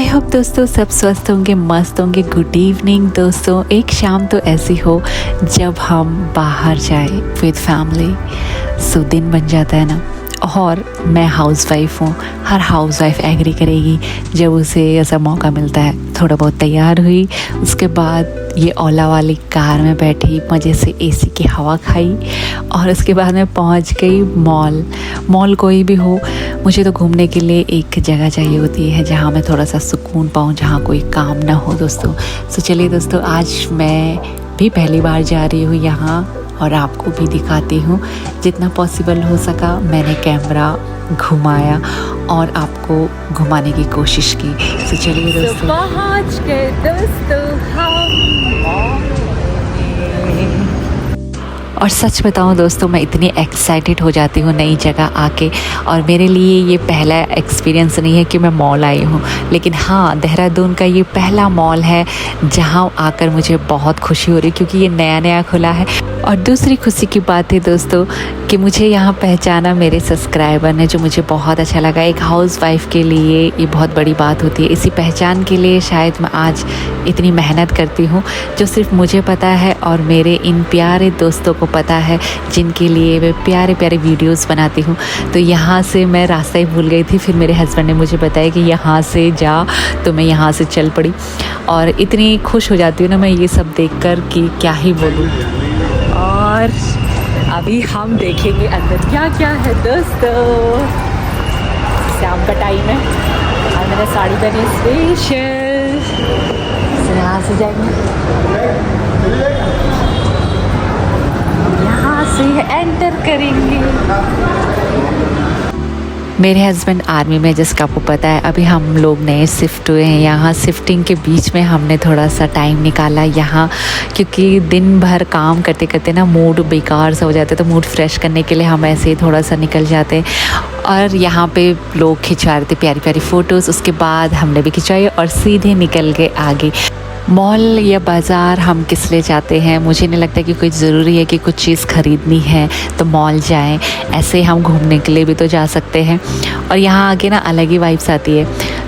Hope दोस्तों सब स्वस्थ होंगे, मस्त होंगे। गुड इवनिंग दोस्तों। एक शाम तो ऐसी हो जब हम बाहर जाए विद फैमिली, सो दिन बन जाता है ना। और मैं हाउसवाइफ हूँ, हर हाउसवाइफ एग्री करेगी जब उसे ऐसा मौका मिलता है। थोड़ा बहुत तैयार हुई, उसके बाद ये ओला वाली कार में बैठी, मज़े से एसी की हवा खाई और उसके बाद मैं पहुँच गई मॉल कोई भी हो, मुझे तो घूमने के लिए एक जगह चाहिए होती है जहाँ मैं थोड़ा सा सुकून पाऊँ, जहाँ कोई काम ना हो दोस्तों। तो चलिए दोस्तों, आज मैं भी पहली बार जा रही हूँ यहाँ और आपको भी दिखाती हूँ। जितना पॉसिबल हो सका मैंने कैमरा घुमाया और आपको घुमाने की कोशिश की। तो चलिए दोस्तों, पहुँच गए दोस्तों हम। और सच बताऊं दोस्तों, मैं इतनी एक्साइटेड हो जाती हूँ नई जगह आके, और मेरे लिए ये पहला एक्सपीरियंस नहीं है कि मैं मॉल आई हूँ, लेकिन हाँ, देहरादून का ये पहला मॉल है जहाँ आकर मुझे बहुत खुशी हो रही, क्योंकि ये नया खुला है। और दूसरी खुशी की बात है दोस्तों कि मुझे यहाँ पहचाना मेरे सब्सक्राइबर ने, जो मुझे बहुत अच्छा लगा। एक हाउसवाइफ के लिए ये बहुत बड़ी बात होती है। इसी पहचान के लिए शायद मैं आज इतनी मेहनत करती हूँ, जो सिर्फ मुझे पता है और मेरे इन प्यारे दोस्तों को पता है, जिनके लिए मैं प्यारे प्यारे वीडियोस बनाती हूँ। तो यहाँ से मैं रास्ता ही भूल गई थी, फिर मेरे हस्बैंड ने मुझे बताया कि यहाँ से जा, तो मैं यहाँ से चल पड़ी। और इतनी खुश हो जाती हूँ ना मैं ये सब देखकर कि क्या ही बोलूँ। और अभी हम देखेंगे अंदर क्या क्या है दोस्तों। शाम का टाइम है और मैंने साड़ी पहनी स्पेशल, यहाँ से जाएंगे, यहाँ से एंटर करेंगे। मेरे हस्बैंड आर्मी में, जिसका आपको पता है। अभी हम लोग नए शिफ्ट हुए हैं यहाँ। शिफ्टिंग के बीच में हमने थोड़ा सा टाइम निकाला यहाँ, क्योंकि दिन भर काम करते करते ना मूड बेकार सा हो जाता है, तो मूड फ्रेश करने के लिए हम ऐसे ही थोड़ा सा निकल जाते हैं। और यहाँ पे लोग खिंचवा रहे थे प्यारी प्यारी फ़ोटोज़, उसके बाद हमने भी खिंचवाई और सीधे निकल गए आगे। मॉल या बाज़ार हम किस लिए जाते हैं? मुझे नहीं लगता कि कोई ज़रूरी है कि कुछ चीज़ ख़रीदनी है तो मॉल जाएं। ऐसे हम घूमने के लिए भी तो जा सकते हैं। और यहाँ आके ना अलग ही वाइब्स आती है,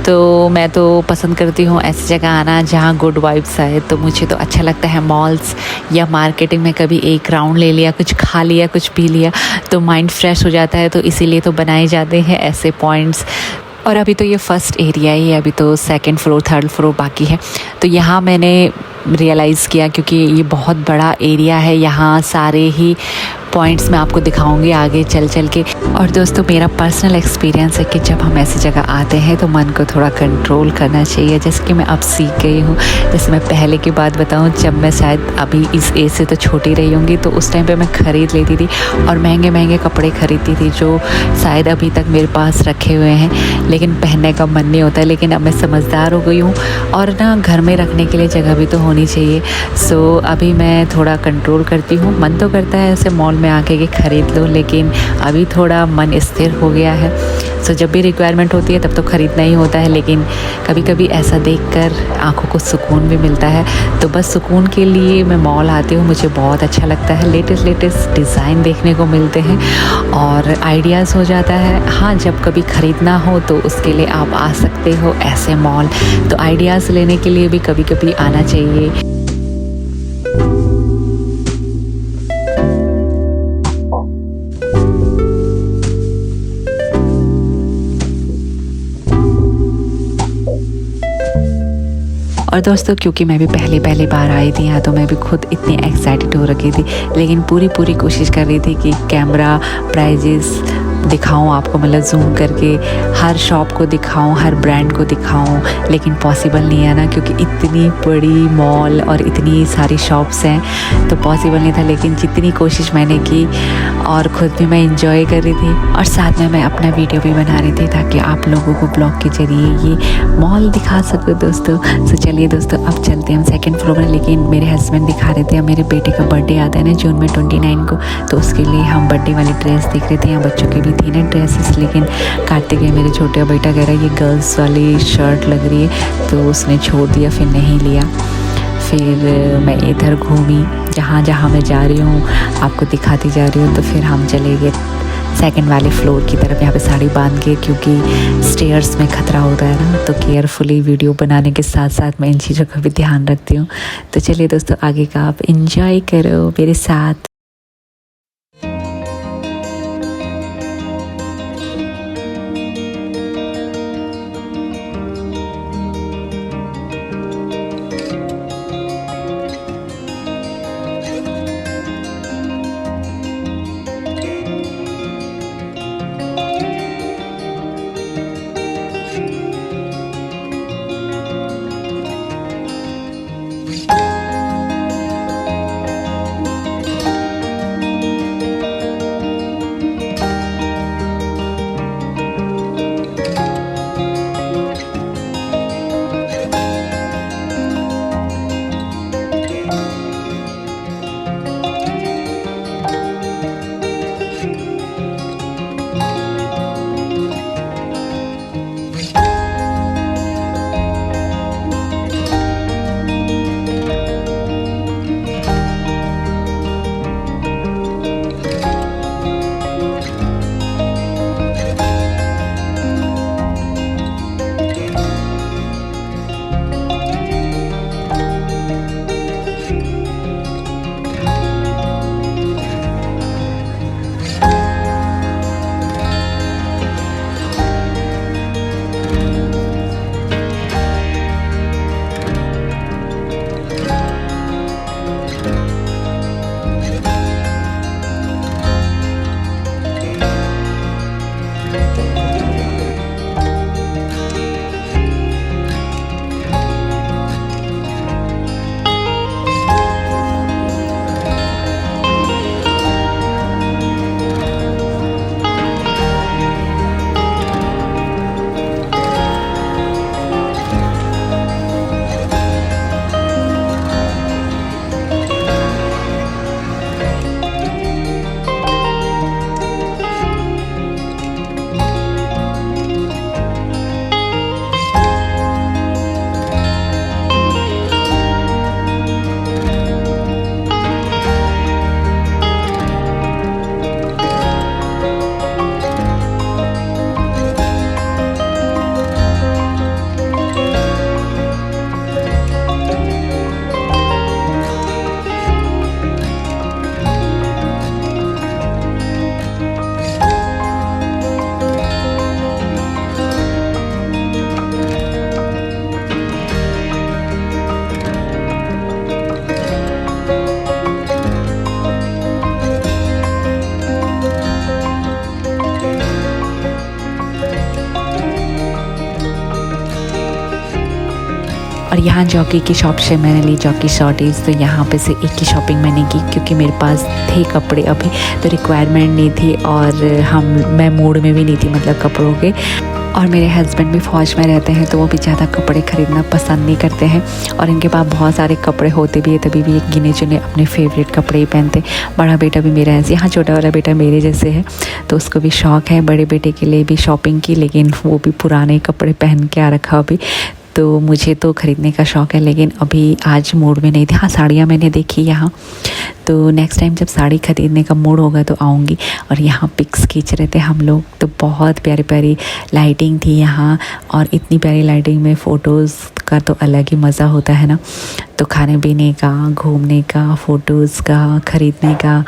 तो मैं तो पसंद करती हूँ ऐसी जगह आना जहाँ गुड वाइब्स आए। तो मुझे तो अच्छा लगता है मॉल्स या मार्केटिंग में कभी एक राउंड ले लिया, कुछ खा लिया, कुछ पी लिया, तो माइंड फ्रेश हो जाता है। तो इसीलिए तो बनाए जाते हैं ऐसे पॉइंट्स। और अभी तो ये फर्स्ट एरिया ही है, अभी तो सेकंड फ्लोर थर्ड फ्लोर बाकी है। तो यहाँ मैंने रियलाइज़ किया, क्योंकि ये बहुत बड़ा एरिया है, यहाँ सारे ही पॉइंट्स मैं आपको दिखाऊंगी आगे चल के। और दोस्तों, मेरा पर्सनल एक्सपीरियंस है कि जब हम ऐसी जगह आते हैं तो मन को थोड़ा कंट्रोल करना चाहिए, जैसे कि मैं अब सीख गई हूँ। जैसे मैं पहले की बात बताऊँ, जब मैं शायद अभी इस एज से तो छोटी रही होंगी, तो उस टाइम पे मैं ख़रीद लेती थी और महंगे कपड़े ख़रीदती थी, जो शायद अभी तक मेरे पास रखे हुए हैं, लेकिन पहनने का मन नहीं होता। लेकिन अब मैं समझदार हो गई हूँ और ना घर में रखने के लिए जगह भी तो होनी चाहिए। सो अभी मैं थोड़ा कंट्रोल करती हूँ। मन तो करता है ऐसे मॉल में आके कि ख़रीद लो, लेकिन अभी थोड़ा मन स्थिर हो गया है। सो जब भी रिक्वायरमेंट होती है तब तो ख़रीदना ही होता है, लेकिन कभी कभी ऐसा देखकर आंखों को सुकून भी मिलता है। तो बस सुकून के लिए मैं मॉल आती हूँ, मुझे बहुत अच्छा लगता है। लेटेस्ट डिज़ाइन देखने को मिलते हैं और आइडियाज़ हो जाता है। हाँ, जब कभी ख़रीदना हो तो उसके लिए आप आ सकते हो ऐसे मॉल। तो आइडियाज़ लेने के लिए भी कभी कभी आना चाहिए। और दोस्तों, क्योंकि मैं भी पहली बार आई थी यहाँ, तो मैं भी खुद इतनी एक्साइटेड हो रखी थी, लेकिन पूरी कोशिश कर रही थी कि कैमरा प्राइजेस दिखाऊं आपको, मतलब जूम करके हर शॉप को दिखाऊं, हर ब्रांड को दिखाऊं, लेकिन पॉसिबल नहीं है ना, क्योंकि इतनी बड़ी मॉल और इतनी सारी शॉप्स हैं, तो पॉसिबल नहीं था। लेकिन जितनी कोशिश मैंने की और ख़ुद भी मैं इंजॉय कर रही थी, और साथ में मैं अपना वीडियो भी बना रही थी ताकि आप लोगों को ब्लॉग के ज़रिए ये मॉल दिखा सकूँ दोस्तों। तो चलिए दोस्तों, अब चलते हैं हम सेकेंड फ्लोर में। लेकिन मेरे हस्बैंड दिखा रहे थे, मेरे बेटे का बर्थडे आता है ना जून में 29 को, तो उसके लिए हम बर्थडे वाली ड्रेस देख रहे थे। यहाँ बच्चों की थी ना ड्रेसेस, लेकिन कार्तिक है मेरे छोटे बेटा कह रहा है ये गर्ल्स वाली शर्ट लग रही है, तो उसने छोड़ दिया, फिर नहीं लिया। फिर मैं इधर घूमी, जहाँ जहाँ मैं जा रही हूँ आपको दिखाती जा रही हूँ। तो फिर हम चले गए सेकंड वाले फ्लोर की तरफ यहाँ पे साड़ी बांध के, क्योंकि स्टेयर्स में खतरा होता है ना, तो केयरफुली वीडियो बनाने के साथ साथ मैं इन चीज़ों का भी ध्यान रखती हूँ। तो चलिए दोस्तों, आगे का आप इंजॉय करो मेरे साथ। और यहाँ जॉकी की शॉप से मैंने ली जॉकी शॉर्टीज़। तो यहाँ पे से एक ही शॉपिंग मैंने की, क्योंकि मेरे पास थे कपड़े अभी, तो रिक्वायरमेंट नहीं थी और मैं मूड में भी नहीं थी मतलब कपड़ों के। और मेरे हस्बैंड भी फौज में रहते हैं, तो वो भी ज़्यादा कपड़े ख़रीदना पसंद नहीं करते हैं, और इनके पास बहुत सारे कपड़े होते भी है, तभी भी एक गिने चुने अपने फेवरेट कपड़े ही पहनते। बड़ा बेटा भी मेरा ऐसे, यहाँ छोटा वाला बेटा मेरे जैसे है, तो उसको भी शौक़ है बड़े बेटे के लिए भी शॉपिंग की, लेकिन वो भी पुराने कपड़े पहन के आ रखा अभी। तो मुझे तो ख़रीदने का शौक़ है, लेकिन अभी आज मूड में नहीं थी। हाँ, साड़ियाँ मैंने देखी यहाँ, तो नेक्स्ट टाइम जब साड़ी ख़रीदने का मूड होगा तो आऊँगी। और यहाँ पिक्स खींच रहे थे हम लोग, तो बहुत प्यारी प्यारी लाइटिंग थी यहाँ, और इतनी प्यारी लाइटिंग में फ़ोटोज़ का तो अलग ही मज़ा होता है ना। तो खाने पीने का, घूमने का, फ़ोटोज़ का, ख़रीदने का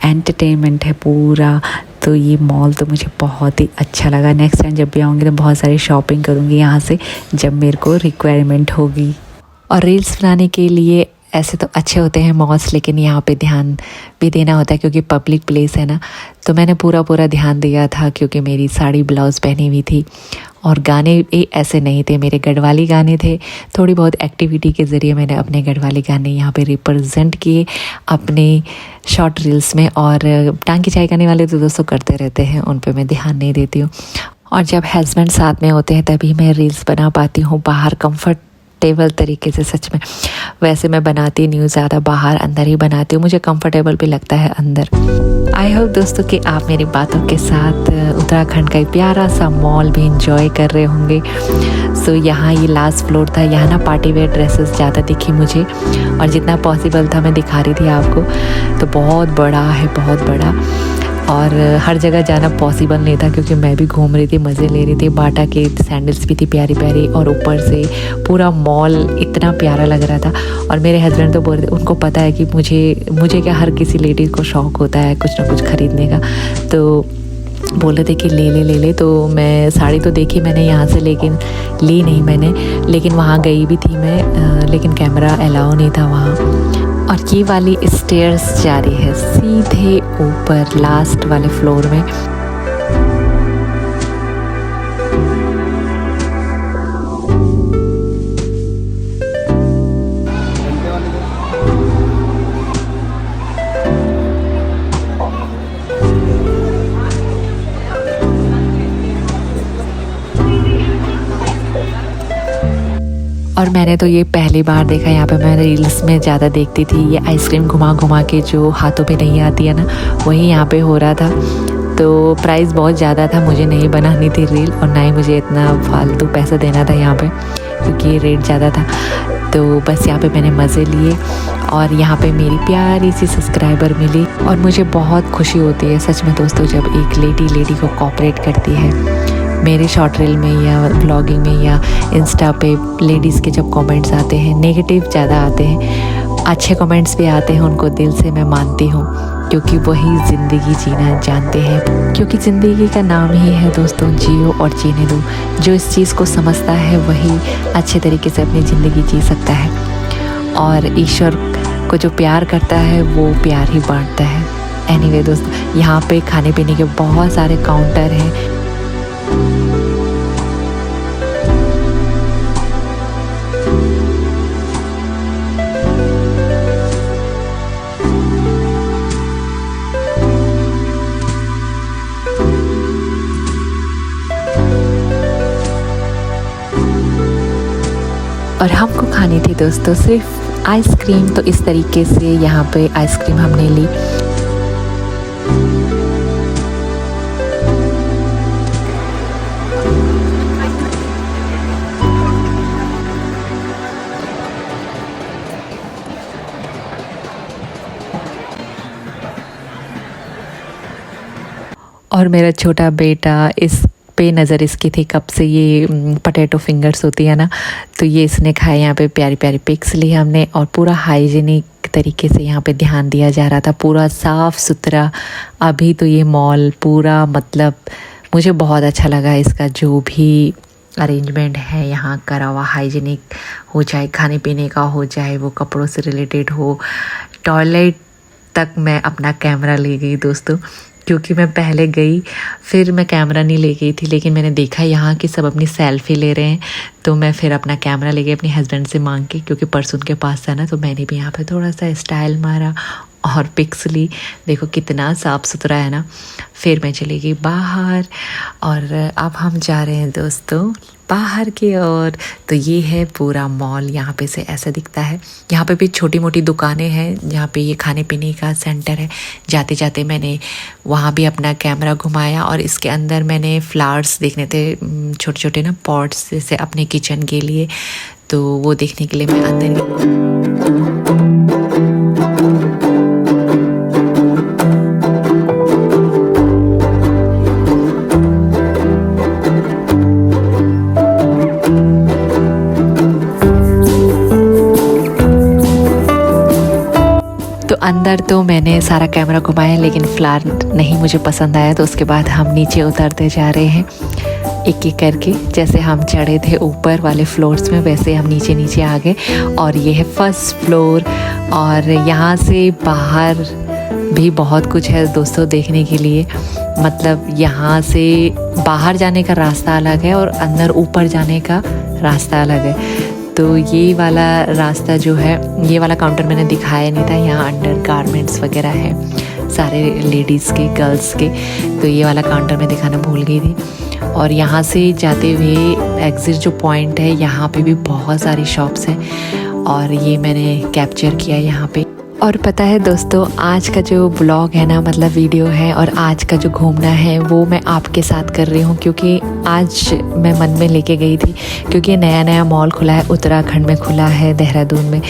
एंटरटेनमेंट है पूरा। तो ये मॉल तो मुझे बहुत ही अच्छा लगा। नेक्स्ट टाइम जब भी आऊँगी तो बहुत सारी शॉपिंग करूँगी यहाँ से, जब मेरे को रिक्वायरमेंट होगी। और रील्स बनाने के लिए ऐसे तो अच्छे होते हैं मॉल्स, लेकिन यहाँ पे ध्यान भी देना होता है क्योंकि पब्लिक प्लेस है ना। तो मैंने पूरा ध्यान दिया था, क्योंकि मेरी साड़ी ब्लाउज़ पहनी हुई थी, और गाने ऐसे नहीं थे, मेरे गढ़वाली गाने थे। थोड़ी बहुत एक्टिविटी के ज़रिए मैंने अपने गढ़वाली गाने यहाँ पे रिप्रेजेंट किए अपने शॉर्ट रील्स में। और टांग की चाय गाने वाले तो दोस्तों करते रहते हैं, उन पे मैं ध्यान नहीं देती हूँ। और जब हस्बैंड साथ में होते हैं तभी मैं रील्स बना पाती हूँ बाहर कंफर्टेबल तरीके से। सच में वैसे मैं बनाती नहीं हूँ ज़्यादा, बाहर अंदर ही बनाती हूँ, मुझे कंफर्टेबल भी लगता है अंदर। आई होप दोस्तों कि आप मेरी बातों के साथ उत्तराखंड का एक प्यारा सा मॉल भी इंजॉय कर रहे होंगे। सो यहाँ ये लास्ट फ्लोर था, यहाँ ना पार्टी वेयर ड्रेसेस ज़्यादा दिखी मुझे, और जितना पॉसिबल था मैं दिखा रही थी आपको। तो बहुत बड़ा है, बहुत बड़ा। और हर जगह जाना पॉसिबल नहीं था क्योंकि मैं भी घूम रही थी, मज़े ले रही थी। बाटा के सैंडल्स भी थी प्यारी प्यारी, और ऊपर से पूरा मॉल इतना प्यारा लग रहा था। और मेरे हस्बैंड तो बोल रहे थे, उनको पता है कि मुझे क्या, हर किसी लेडीज़ को शौक़ होता है कुछ ना कुछ ख़रीदने का, तो बोल रहे थे कि ले। तो मैं साड़ी तो देखी मैंने यहाँ से, लेकिन ली नहीं मैंने, लेकिन वहाँ गई भी थी मैं, लेकिन कैमरा अलाउ नहीं था वहाँ। और ये वाली स्टेयर्स जा रही है सीधे ऊपर लास्ट वाले फ्लोर में। और मैंने तो ये पहली बार देखा यहाँ पे, मैं रील्स में ज़्यादा देखती थी ये आइसक्रीम घुमा घुमा के जो हाथों पे नहीं आती है ना, वही यहाँ पे हो रहा था। तो प्राइस बहुत ज़्यादा था, मुझे नहीं बनानी थी रील, और ना ही मुझे इतना फालतू पैसा देना था यहाँ पे, क्योंकि ये रेट ज़्यादा था। तो बस यहाँ पे मैंने मज़े लिए, और यहाँ पे मेरी प्यारी सी सब्सक्राइबर मिली, और मुझे बहुत खुशी होती है सच में दोस्तों, जब एक लेडी को कोऑपरेट करती है। मेरे शॉर्ट रील में या व्लॉगिंग में या इंस्टा पे लेडीज़ के जब कमेंट्स आते हैं, नेगेटिव ज़्यादा आते हैं, अच्छे कमेंट्स भी आते हैं, उनको दिल से मैं मानती हूँ, क्योंकि वही ज़िंदगी जीना जानते हैं। क्योंकि ज़िंदगी का नाम ही है दोस्तों, जियो और जीने दो। जो इस चीज़ को समझता है वही अच्छे तरीके से अपनी ज़िंदगी जी सकता है, और ईश्वर को जो प्यार करता है वो प्यार ही बांटता है। एनीवे दोस्तों, यहाँ पे खाने पीने के बहुत सारे काउंटर हैं। और हमको खानी थी दोस्तों सिर्फ आइसक्रीम, तो इस तरीके से यहाँ पे आइसक्रीम हमने ली। और मेरा छोटा बेटा इस पे नज़र इसकी थी कब से, ये पोटैटो फिंगर्स होती है ना, तो ये इसने खाए। यहाँ पे प्यारी प्यारी पिक्स ली हमने, और पूरा हाइजीनिक तरीके से यहाँ पे ध्यान दिया जा रहा था, पूरा साफ़ सुथरा। अभी तो ये मॉल पूरा, मतलब मुझे बहुत अच्छा लगा इसका जो भी अरेंजमेंट है यहाँ करा हुआ, हाइजीनिक हो, चाहे खाने पीने का हो, चाहे वो कपड़ों से रिलेटेड हो, टॉयलेट तक मैं अपना कैमरा ले गई दोस्तों, क्योंकि मैं पहले गई फिर मैं कैमरा नहीं ले गई थी, लेकिन मैंने देखा यहाँ कि सब अपनी सेल्फ़ी ले रहे हैं, तो मैं फिर अपना कैमरा ले गई अपने हस्बैंड से मांग के, क्योंकि परसों के पास था ना, तो मैंने भी यहाँ पे थोड़ा सा स्टाइल मारा और पिक्स ली। देखो कितना साफ़ सुथरा है ना। फिर मैं चली गई बाहर, और अब हम जा रहे हैं दोस्तों बाहर की ओर। तो ये है पूरा मॉल, यहाँ पे से ऐसा दिखता है। यहाँ पे भी छोटी मोटी दुकानें हैं जहाँ पे ये खाने पीने का सेंटर है। जाते जाते मैंने वहाँ भी अपना कैमरा घुमाया, और इसके अंदर मैंने फ्लावर्स देखने थे, छोटे छोटे ना पॉट्स, जैसे अपने किचन के लिए, तो वो देखने के लिए मैं अंदर गई। अंदर तो मैंने सारा कैमरा घुमाया, लेकिन फ्लावर नहीं मुझे पसंद आया, तो उसके बाद हम नीचे उतरते जा रहे हैं एक एक करके। जैसे हम चढ़े थे ऊपर वाले फ्लोर्स में, वैसे हम नीचे नीचे आ गए, और ये है फर्स्ट फ्लोर। और यहाँ से बाहर भी बहुत कुछ है दोस्तों देखने के लिए, मतलब यहाँ से बाहर जाने का रास्ता अलग है और अंदर ऊपर जाने का रास्ता अलग है। तो ये वाला रास्ता जो है, ये वाला काउंटर मैंने दिखाया नहीं था, यहाँ अंडर गारमेंट्स वगैरह है सारे लेडीज़ के, गर्ल्स के, तो ये वाला काउंटर मैं दिखाना भूल गई थी। और यहाँ से जाते हुए एग्ज़िट जो पॉइंट है, यहाँ पे भी बहुत सारी शॉप्स हैं, और ये मैंने कैप्चर किया यहाँ पे। और पता है दोस्तों, आज का जो ब्लॉग है ना, मतलब वीडियो है, और आज का जो घूमना है वो मैं आपके साथ कर रही हूँ, क्योंकि आज मैं मन में लेके गई थी, क्योंकि नया नया मॉल खुला है, उत्तराखंड में खुला है, देहरादून में।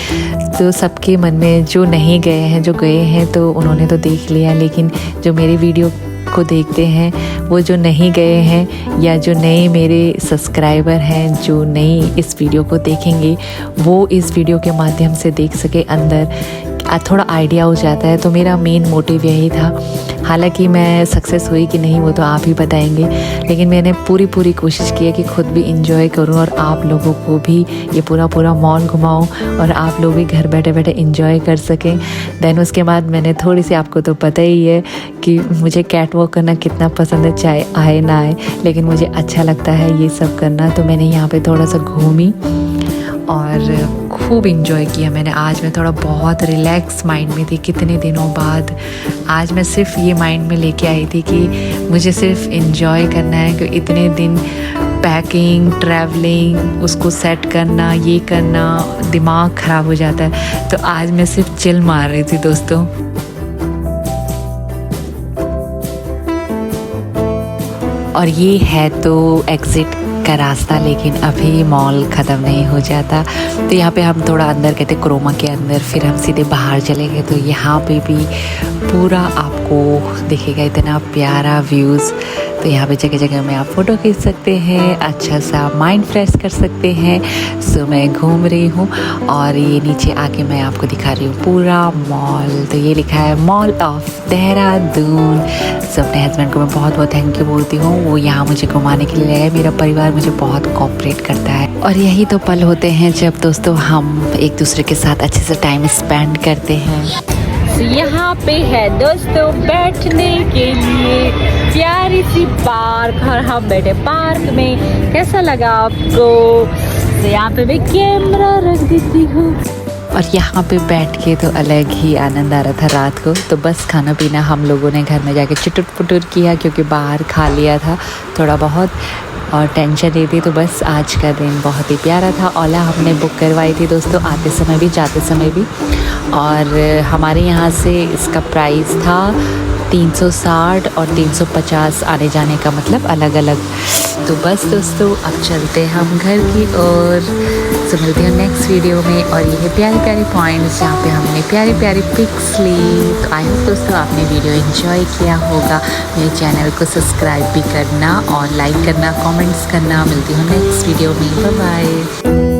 तो सबके मन में, जो नहीं गए हैं, जो गए हैं तो उन्होंने तो देख लिया, लेकिन जो मेरी वीडियो को देखते हैं, वो जो नहीं गए हैं या जो नए मेरे सब्सक्राइबर हैं, जो नई इस वीडियो को देखेंगे, वो इस वीडियो के माध्यम से देख सके, अंदर थोड़ा आइडिया हो जाता है। तो मेरा मेन मोटिव यही था। हालांकि मैं सक्सेस हुई कि नहीं वो तो आप ही बताएंगे, लेकिन मैंने पूरी कोशिश की है कि खुद भी इंजॉय करूं और आप लोगों को भी ये पूरा मॉल घुमाऊं और आप लोग भी घर बैठे बैठे इंजॉय कर सकें। देन उसके बाद मैंने थोड़ी सी, आपको तो पता ही है कि मुझे कैट वॉक करना कितना पसंद है, चाहे आए ना आए, लेकिन मुझे अच्छा लगता है ये सब करना। तो मैंने यहाँ पे थोड़ा सा घूमी और खूब इंजॉय किया मैंने। आज मैं थोड़ा बहुत रिलैक्स माइंड में थी, कितने दिनों बाद आज मैं सिर्फ ये माइंड में लेके आई थी कि मुझे सिर्फ इंजॉय करना है, कि इतने दिन पैकिंग, ट्रैवलिंग, उसको सेट करना, ये करना, दिमाग ख़राब हो जाता है। तो आज मैं सिर्फ चिल मार रही थी दोस्तों। और ये है तो एग्ज़िट का रास्ता, लेकिन अभी मॉल ख़त्म नहीं हो जाता। तो यहाँ पे हम थोड़ा अंदर गए थे, क्रोमा के अंदर, फिर हम सीधे बाहर चले गए। तो यहाँ पे भी पूरा आपको दिखेगा इतना प्यारा व्यूज़। तो यहाँ पे जगह जगह में आप फ़ोटो खींच सकते हैं, अच्छा सा माइंड फ्रेश कर सकते हैं। सो मैं घूम रही हूँ और ये नीचे आके मैं आपको दिखा रही हूँ पूरा मॉल। तो ये लिखा है मॉल ऑफ देहरादून। सो अपने हस्बैंड को मैं बहुत थैंक यू बोलती हूँ, वो यहाँ मुझे घुमाने के लिए ले गए। मेरा परिवार मुझे बहुत कोऑपरेट करता है और यही तो पल होते हैं जब दोस्तों हम एक दूसरे के साथ अच्छे से टाइम स्पेंड करते हैं। यहाँ पे है दोस्तों बैठने के लिए प्यारी सी पार्क, और हम बैठे पार्क में। कैसा लगा आपको? तो यहाँ पे मैं कैमरा रख देती हूँ और यहाँ पे बैठ के तो अलग ही आनंद आ रहा था रात को। तो बस खाना पीना हम लोगों ने घर में जाके चुटुर पुटुर किया, क्योंकि बाहर खा लिया था थोड़ा बहुत और टेंशन नहीं थी। तो बस आज का दिन बहुत ही प्यारा था। ओला हमने बुक करवाई थी दोस्तों, आते समय भी जाते समय भी। और हमारे यहाँ से इसका प्राइस था 360 और 350 आने जाने का, मतलब अलग अलग। तो बस दोस्तों अब चलते हैं हम घर की ओर। तो मिलते हैं नेक्स्ट वीडियो में। और ये है प्यारे प्यारे पॉइंट्स जहाँ पे हमने प्यारी प्यारी पिक्स ली। तो आई होप दोस्तों आपने वीडियो एंजॉय किया होगा। मेरे चैनल को सब्सक्राइब भी करना और लाइक करना, कमेंट्स करना। मिलती हूँ नेक्स्ट वीडियो में। Bye bye.